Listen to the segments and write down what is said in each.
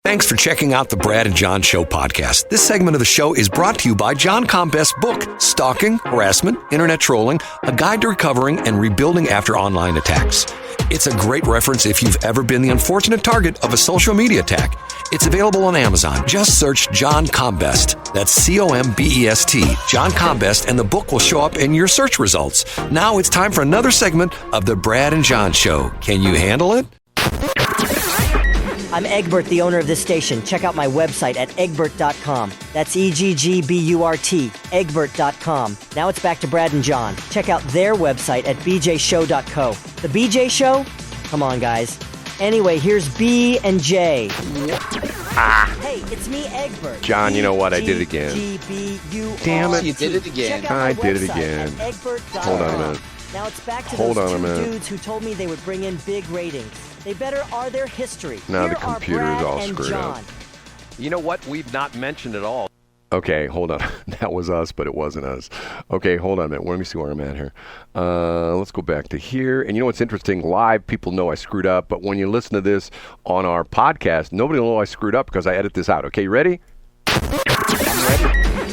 Thanks for checking out the Brad and John Show podcast. This segment of the show is brought to you by John Combest's book, Stalking, Harassment, Internet Trolling, A Guide to Recovering and Rebuilding After Online Attacks. It's a great reference if you've ever been the unfortunate target of a social media attack. It's available on Amazon. Just search John Combest. That's C-O-M-B-E-S-T, John Combest, and the book will show up in your search results. Now it's time for another segment of the Brad and John Show. Can you handle it? I'm Egbert, the owner of this station. Check out my website at egbert.com. That's E-G-G-B-U-R-T, egbert.com. Now it's back to Brad and John. Check out their website at bjshow.co. The BJ Show? Come on, guys. Anyway, here's B and J. Hey, it's me, Egbert. John, you know what? I did it again. Damn it. You did it again. I did it again. Hold on a minute. Now it's back to those two dudes who told me they would bring in big ratings. They better are their history. Now Here the computer is all screwed up. You know what? We've not mentioned at all. Okay, hold on. That was us, but it wasn't us. Okay, hold on a minute. Let me see where I'm at here. Let's go back to here. And you know what's interesting? Live, people know I screwed up. But when you listen to this on our podcast, nobody will know I screwed up because I edit this out. Okay, you ready?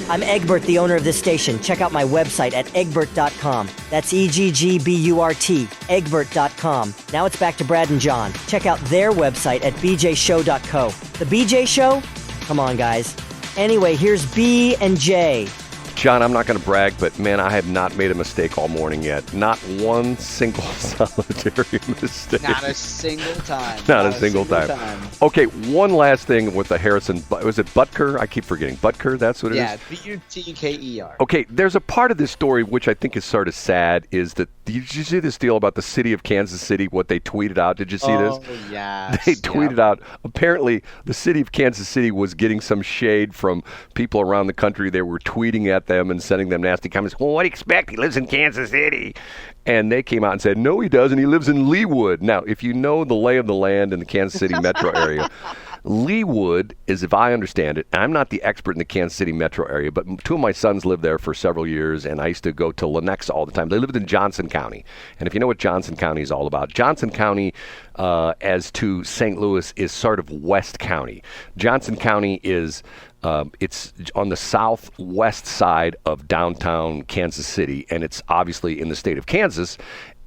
I'm Egbert, the owner of this station. Check out my website at egbert.com. That's E-G-G-B-U-R-T, egbert.com. Now it's back to Brad and John. Check out their website at bjshow.co. The BJ Show? Come on, guys. Anyway, here's B and J. John, I'm not going to brag, but man, I have not made a mistake all morning yet. Not one single solitary mistake. Not a single time. Not a single time. Okay, one last thing with the Harrison. Was it Butker? I keep forgetting. Butker, that's what it is? Yeah, B-U-T-K-E-R. Okay, there's a part of this story which I think is sort of sad, is that, did you see this deal about the city of Kansas City, what they tweeted out? Did you see this? Oh, yes. They tweeted out, apparently the city of Kansas City was getting some shade from people around the country. They were tweeting at them and sending them nasty comments. Well, what do you expect? He lives in Kansas City. And they came out and said, no, he doesn't. He lives in Leawood. Now, if you know the lay of the land in the Kansas City metro area, Leawood is, if I understand it, I'm not the expert in the Kansas City metro area, but two of my sons lived there for several years, and I used to go to Lenexa all the time. They lived in Johnson County. And if you know what Johnson County is all about, Johnson County, as to St. Louis, is sort of West County. Johnson County is... it's on the southwest side of downtown Kansas City, and it's obviously in the state of Kansas.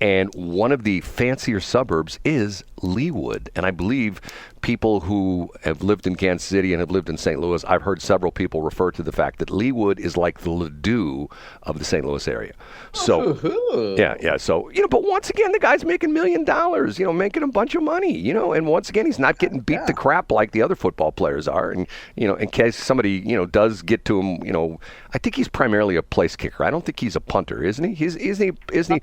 And one of the fancier suburbs is Leawood. And I believe people who have lived in Kansas City and have lived in St. Louis, I've heard several people refer to the fact that Leawood is like the Ladue of the St. Louis area. So, yeah. So, but once again, the guy's making $1 million, making a bunch of money, and once again, he's not getting beat to crap like the other football players are. And, in case somebody, does get to him, I think he's primarily a place kicker. I don't think he's a punter, isn't he? Isn't he?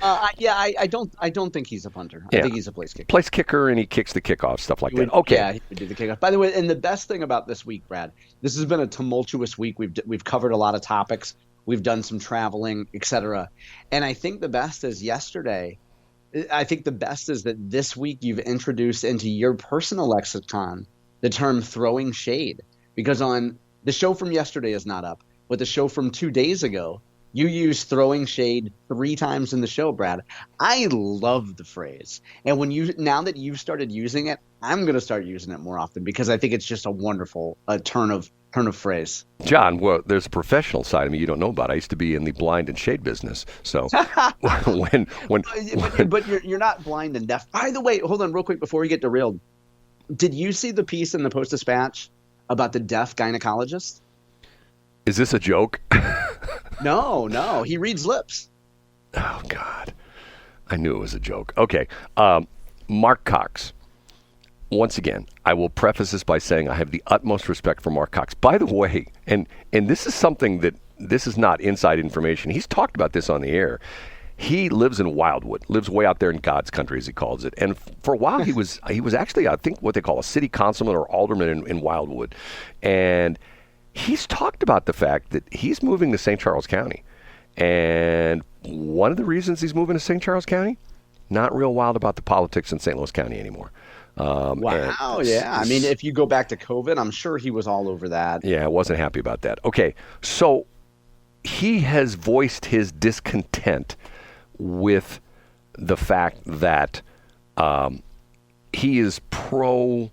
I don't think he's a punter. I think he's a place kicker. Place kicker, and he kicks the kickoff, stuff like that. Okay. Yeah, he would do the kickoff. By the way, and the best thing about this week, Brad, this has been a tumultuous week. We've covered a lot of topics. We've done some traveling, etc. And I think the best is yesterday. I think the best is that this week you've introduced into your personal lexicon the term throwing shade. Because on the show from yesterday is not up, but the show from 2 days ago, you used throwing shade 3 times in the show, Brad. I love the phrase. And now that you've started using it, I'm going to start using it more often because I think it's just a wonderful turn of phrase. John, well, there's a professional side of me you don't know about. I used to be in the blind and shade business. So but you're not blind and deaf. By the way, hold on real quick before we get derailed. Did you see the piece in the Post-Dispatch about the deaf gynecologist? Is this a joke? No. He reads lips. Oh, God. I knew it was a joke. Okay. Marc Cox. Once again, I will preface this by saying I have the utmost respect for Marc Cox. By the way, and this is something that this is not inside information. He's talked about this on the air. He lives in Wildwood, lives way out there in God's country, as he calls it. And for a while, he was actually, I think, what they call a city councilman or alderman in Wildwood. And he's talked about the fact that he's moving to St. Charles County. And one of the reasons he's moving to St. Charles County, not real wild about the politics in St. Louis County anymore. Wow, yeah. I mean, if you go back to COVID, I'm sure he was all over that. Yeah, I wasn't happy about that. Okay, so he has voiced his discontent with the fact that he is pro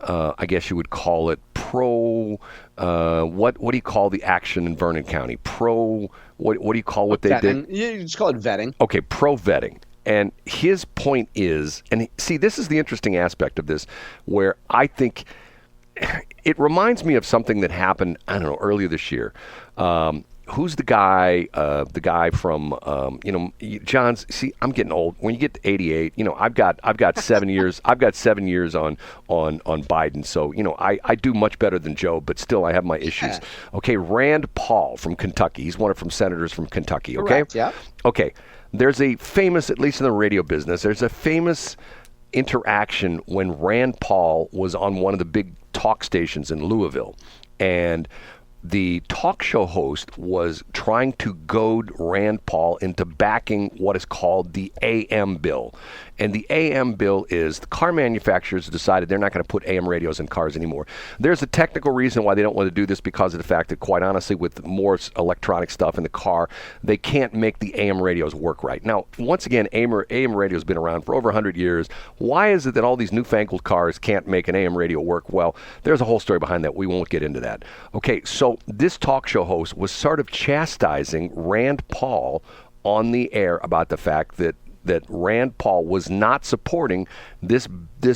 I guess you would call it pro. What do you call the action in Vernon County? Pro. What do you call what they vetting. did? You just call it vetting. Okay, pro vetting. And his point is, and see, this is the interesting aspect of this, where I think it reminds me of something that happened, I don't know, earlier this year. Who's the guy? The guy from John's. See, I'm getting old. When you get to 88, I've got 7 years. I've got 7 years on Biden. So I do much better than Joe, but still I have my issues. Okay, Rand Paul from Kentucky. He's one of from senators from Kentucky. Okay. Correct, yeah. Okay. There's a famous, at least in the radio business, there's a famous interaction when Rand Paul was on one of the big talk stations in Louisville, and the talk show host was trying to goad Rand Paul into backing what is called the AM bill. And the AM bill is the car manufacturers decided they're not going to put AM radios in cars anymore. There's a technical reason why they don't want to do this, because of the fact that, quite honestly, with more electronic stuff in the car, they can't make the AM radios work right. Now, once again, AM radio has been around for over 100 years. Why is it that all these newfangled cars can't make an AM radio work? Well, there's a whole story behind that. We won't get into that. Okay, so this talk show host was sort of chastising Rand Paul on the air about the fact that Rand Paul was not supporting this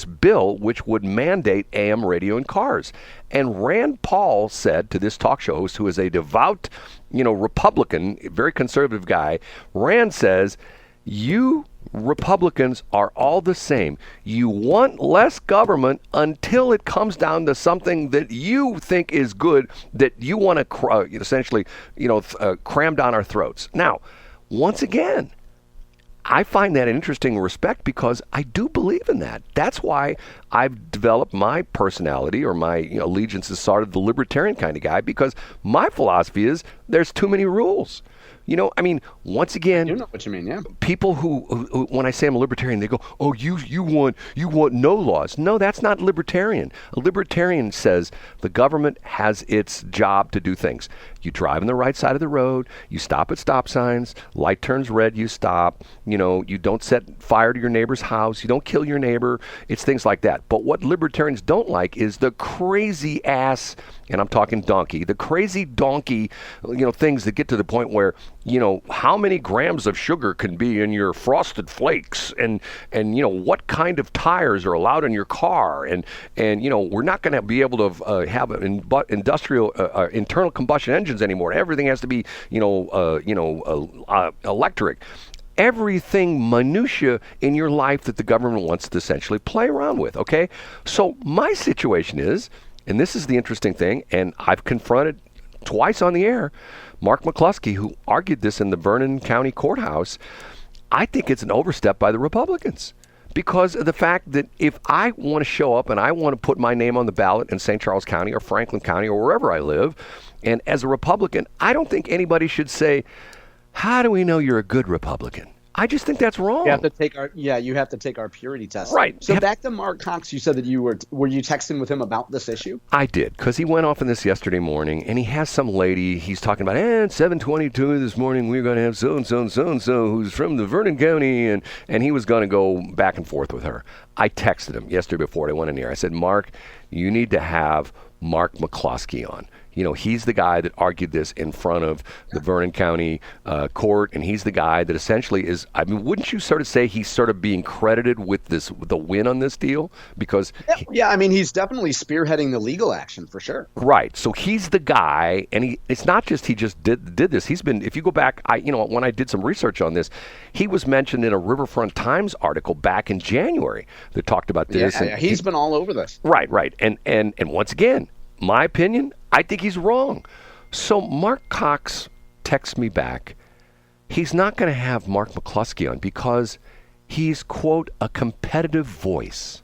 bill, which would mandate AM radio in cars. And Rand Paul said to this talk show host, who is a devout, Republican, very conservative guy, Rand says, "You Republicans are all the same. You want less government until it comes down to something that you think is good, that you want to essentially, cram down our throats." Now, once again, I find that an interesting respect, because I do believe in that. That's why I've developed my personality, or my allegiance is sort of the libertarian kind of guy, because my philosophy is there's too many rules. Once again, You know what you mean, yeah. people who when I say I'm a libertarian, they go, "Oh, you want no laws." No, that's not libertarian. A libertarian says the government has its job to do things. You drive on the right side of the road. You stop at stop signs. Light turns red, you stop. You don't set fire to your neighbor's house. You don't kill your neighbor. It's things like that. But what libertarians don't like is the crazy ass, and I'm talking donkey, the crazy donkey, things that get to the point where, how many grams of sugar can be in your Frosted Flakes, and what kind of tires are allowed in your car, and we're not going to be able to have industrial internal combustion engines anymore. Everything has to be electric. Everything minutia in your life that the government wants to essentially play around with. Okay, so my situation is, and this is the interesting thing, and I've confronted twice on the air Marc McCloskey, who argued this in the Vernon County Courthouse. I think it's an overstep by the Republicans, because of the fact that if I want to show up and I want to put my name on the ballot in St. Charles County or Franklin County or wherever I live, and as a Republican, I don't think anybody should say, "How do we know you're a good Republican?" I just think that's wrong. You have to take our purity test. Right. So back to Marc Cox, you said that you were you texting with him about this issue? I did, because he went off on this yesterday morning, and he has some lady, he's talking about, at 7:22 this morning, we're going to have so-and-so and so-and-so who's from the Vernon County, and he was going to go back and forth with her. I texted him yesterday before I went in here. I said, "Mark, you need to have Marc McCloskey on. He's the guy that argued this in front of the Vernon County court, and he's the guy that essentially is, wouldn't you sort of say he's sort of being credited with the win on this deal? Because he's definitely spearheading the legal action for sure. Right. So he's the guy, and it's not just he just did this. He's been, if you go back, when I did some research on this, he was mentioned in a Riverfront Times article back in January that talked about this. Yeah, he's been all over this. Right. And once again, my opinion, I think he's wrong. So Marc Cox texts me back. He's not going to have Marc McCloskey on because he's, quote, a competitive voice.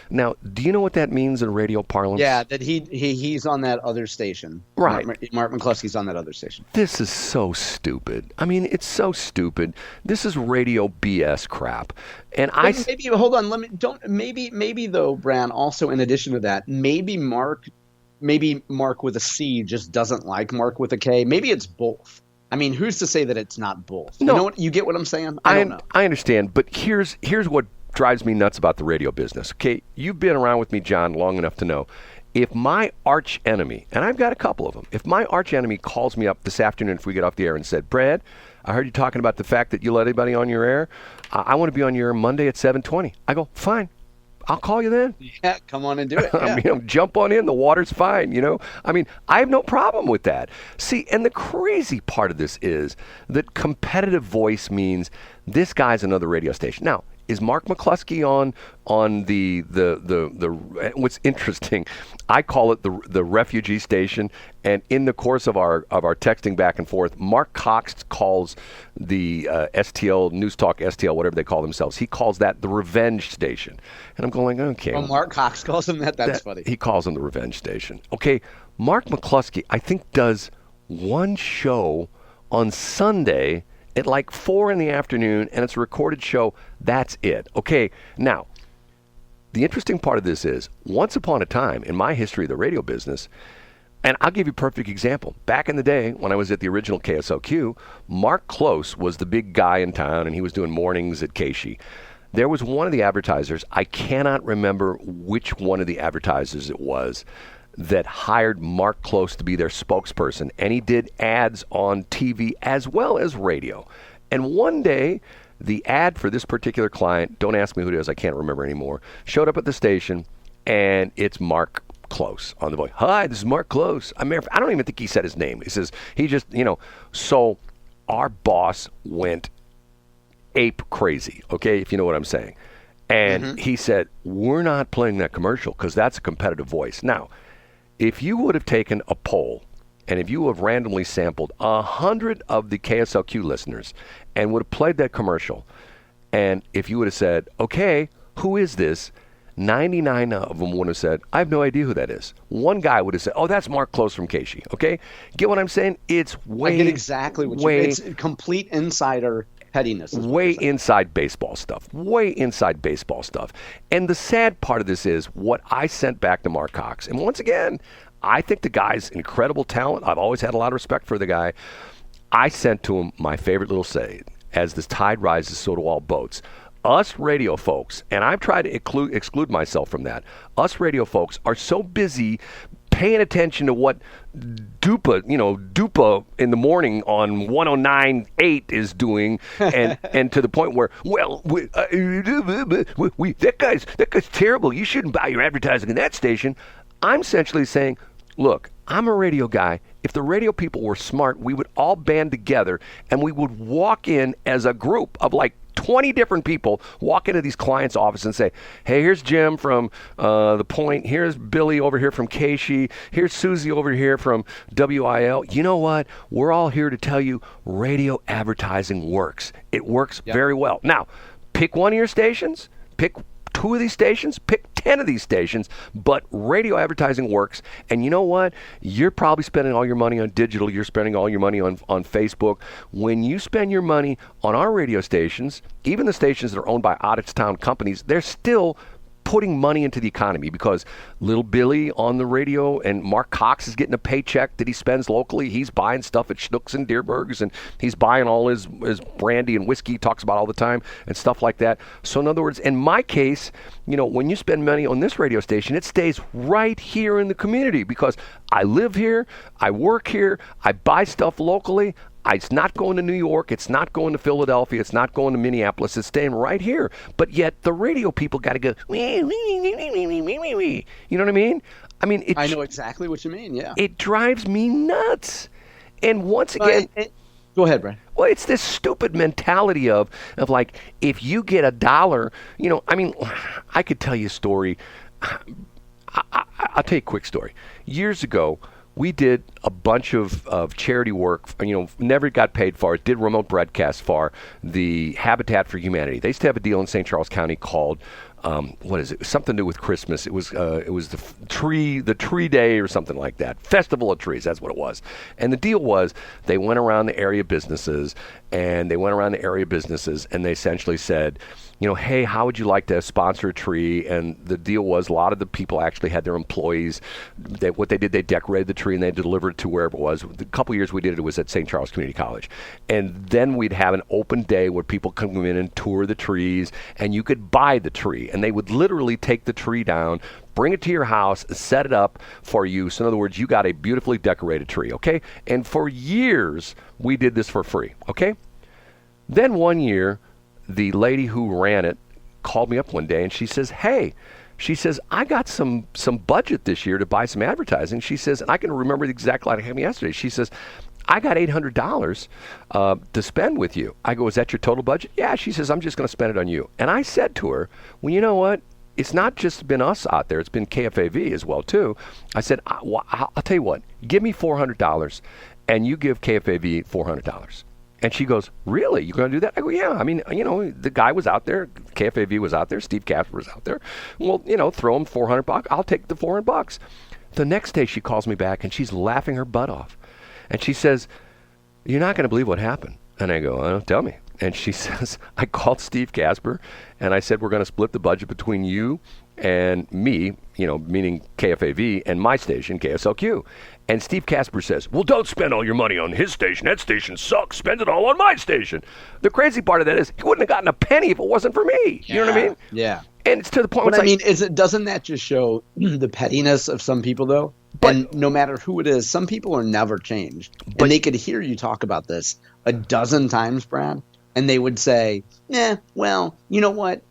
Now, do you know what that means in radio parlance? Yeah, that he's on that other station. Right. Marc McCloskey's on that other station. This is so stupid. It's so stupid. This is radio BS crap. And maybe hold on. Maybe though, Bran. Also, in addition to that, maybe Marc with a C just doesn't like Marc with a K. Maybe it's both. Who's to say that it's not both? No. You know what? You get what I'm saying? I don't know. I understand, but here's what drives me nuts about the radio business. Okay, you've been around with me, John, long enough to know. If my arch enemy, and I've got a couple of them, if my arch enemy calls me up this afternoon if we get off the air and said, Brad, I heard you talking about the fact that you let anybody on your air. I want to be on your air Monday at 7:20. I go, fine. I'll call you then. Yeah, come on and do it. Yeah. Jump on in. The water's fine, I have no problem with that. See, and the crazy part of this is that competitive voice means this guy's another radio station. Now, is Marc McCloskey on the what's interesting, I call it the refugee station, and in the course of our texting back and forth, Marc Cox calls the STL, News Talk STL, whatever they call themselves, he calls that the revenge station. And I'm going, okay. Oh, Marc Cox calls him that? That's funny. He calls him the revenge station. Okay, Marc McCloskey, I think, does one show on Sunday at like 4 in the afternoon, and it's a recorded show. That's it. Okay, now, the interesting part of this is, once upon a time in my history of the radio business, and I'll give you a perfect example. Back in the day, when I was at the original KSLQ, Marc Klose was the big guy in town, and he was doing mornings at KFAV. There was one of the advertisers, I cannot remember which one of the advertisers it was, that hired Marc Klose to be their spokesperson, and he did ads on TV as well as radio. And one day, the ad for this particular client, don't ask me who it is, I can't remember anymore, showed up at the station, and it's Marc Klose on the voice. Hi, this is Marc Klose. I don't even think he said his name. He says, he just, so our boss went ape crazy, okay, if you know what I'm saying. And he said, we're not playing that commercial because that's a competitive voice. Now, if you would have taken a poll and if you have randomly sampled 100 of the KSLQ listeners and would have played that commercial, and if you would have said, okay, who is this? 99 of them would have said, I have no idea who that is. One guy would have said, oh, that's Marc Klose from KFAV. Okay? Get what I'm saying? It's way... I get exactly what you mean. It's complete insider pettiness. Way inside baseball stuff. Way inside baseball stuff. And the sad part of this is what I sent back to Marc Cox. And once again, I think the guy's incredible talent. I've always had a lot of respect for the guy. I sent to him my favorite little say, as the tide rises, so do all boats. Us radio folks, and I've tried to exclude myself from that, us radio folks are so busy paying attention to what Dupa in the morning on 109.8 is doing, and to the point where, that guy's terrible. You shouldn't buy your advertising in that station. I'm essentially saying, look, I'm a radio guy. If the radio people were smart, we would all band together and we would walk in as a group of like 20 different people, walk into these clients' office and say, hey, here's Jim from The Point. Here's Billy over here from KFAV. Here's Susie over here from WIL. You know what? We're all here to tell you radio advertising works. It works very well. Now, pick one of your stations. Pick 2 of these stations, pick 10 of these stations, but radio advertising works. And you know what? You're probably spending all your money on digital. You're spending all your money on Facebook. When you spend your money on our radio stations, even the stations that are owned by out-of-town companies, they're still putting money into the economy because little Billy on the radio and Marc Cox is getting a paycheck that he spends locally. He's buying stuff at Schnucks and Deerbergs, and he's buying all his brandy and whiskey he talks about all the time and stuff like that. So in other words, in my case, when you spend money on this radio station, it stays right here in the community because I live here, I work here, I buy stuff locally. It's not going to New York. It's not going to Philadelphia. It's not going to Minneapolis. It's staying right here. But yet the radio people got to go, you know what I mean? I know exactly what you mean, yeah. It drives me nuts. And once again... Go ahead, Brian. Well, it's this stupid mentality of like, if you get $1, I could tell you a story. I'll tell you a quick story. Years ago, we did a bunch of charity work, never got paid for it, did remote broadcasts for the Habitat for Humanity. They used to have a deal in St. Charles County called, what is it? Something to do with Christmas. It was the tree day or something like that. Festival of Trees, that's what it was. And the deal was they went around the area businesses and they essentially said, hey, how would you like to sponsor a tree? And the deal was a lot of the people actually had their employees. What they did, they decorated the tree and they delivered it to wherever it was. The couple of years we did it was at St. Charles Community College. And then we'd have an open day where people come in and tour the trees, and you could buy the tree. And they would literally take the tree down, bring it to your house, set it up for you. So in other words, you got a beautifully decorated tree, okay? And for years, we did this for free, okay? Then one year, the lady who ran it called me up one day and she says, hey, she says, I got some budget this year to buy some advertising. She says, and I can remember the exact line I had yesterday. She says, I got $800 to spend with you. I go, is that your total budget? Yeah, she says, I'm just going to spend it on you. And I said to her, well, you know what? It's not just been us out there. It's been KFAV as well, too. I said, I'll tell you what. Give me $400 and you give KFAV $400. And she goes, really? You're going to do that? I go, yeah. I mean, the guy was out there. KFAV was out there. Steve Casper was out there. Well, throw him $400. I'll take the $400. The next day she calls me back and she's laughing her butt off. And she says, you're not going to believe what happened. And I go, oh, tell me. And she says, I called Steve Casper and I said, we're going to split the budget between you and me, meaning KFAV, and my station, KSLQ. And Steve Casper says, well, don't spend all your money on his station. That station sucks. Spend it all on my station. The crazy part of that is he wouldn't have gotten a penny if it wasn't for me. You know what I mean? Yeah. And it's to the point where doesn't that just show the pettiness of some people, though? And no matter who it is, some people are never changed. And they could hear you talk about this a dozen times, Brad, and they would say, well, you know what?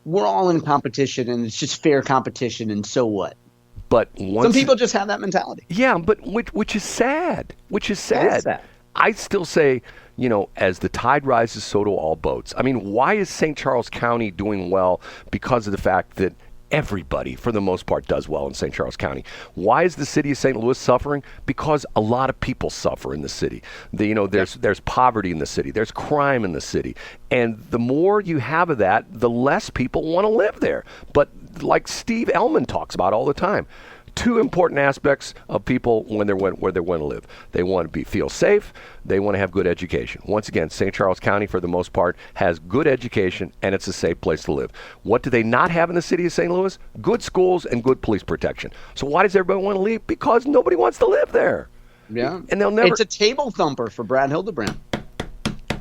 We're all in competition, and it's just fair competition, and so what? But some people just have that mentality. Yeah, but which is sad. Which is sad. It is sad. I still say, as the tide rises, so do all boats. I mean, why is St. Charles County doing well? Because of the fact that everybody, for the most part, does well in St. Charles County. Why is the city of St. Louis suffering? Because a lot of people suffer in the city. There's poverty in the city. There's crime in the city. And the more you have of that, the less people want to live there. But like Steve Ellman talks about all the time, two important aspects of people where they want to live. They want to feel safe. They want to have good education. Once again, St. Charles County, for the most part, has good education, and it's a safe place to live. What do they not have in the city of St. Louis? Good schools and good police protection. So why does everybody want to leave? Because nobody wants to live there. Yeah. And they'll never. It's a table thumper for Brad Hildebrand.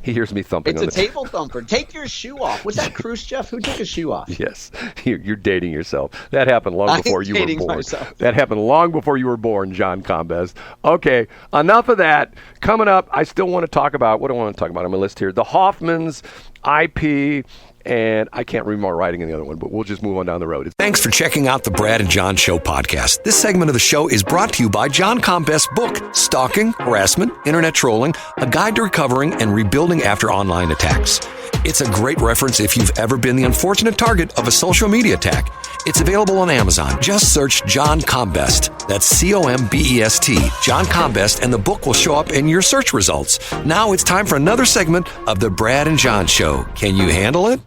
He hears me thumping. It's a table thumper. Take your shoe off. Was that Khrushchev? Who took his shoe off? Yes. You're dating yourself. That happened long before you were born. Myself. That happened long before you were born, John Combest. Okay, enough of that. Coming up, I still want to talk about, what do I want to talk about on my list here? The Hoffmans, IP, and I can't read more writing in the other one, but we'll just move on down the road. Thanks for checking out the Brad and John Show podcast. This segment of the show is brought to you by John Combest's book, Stalking, Harassment, Internet Trolling, A Guide to Recovering and Rebuilding After Online Attacks. It's a great reference if you've ever been the unfortunate target of a social media attack. It's available on Amazon. Just search John Combest. That's Combest, John Combest, and the book will show up in your search results. Now it's time for another segment of the Brad and John Show. Can you handle it?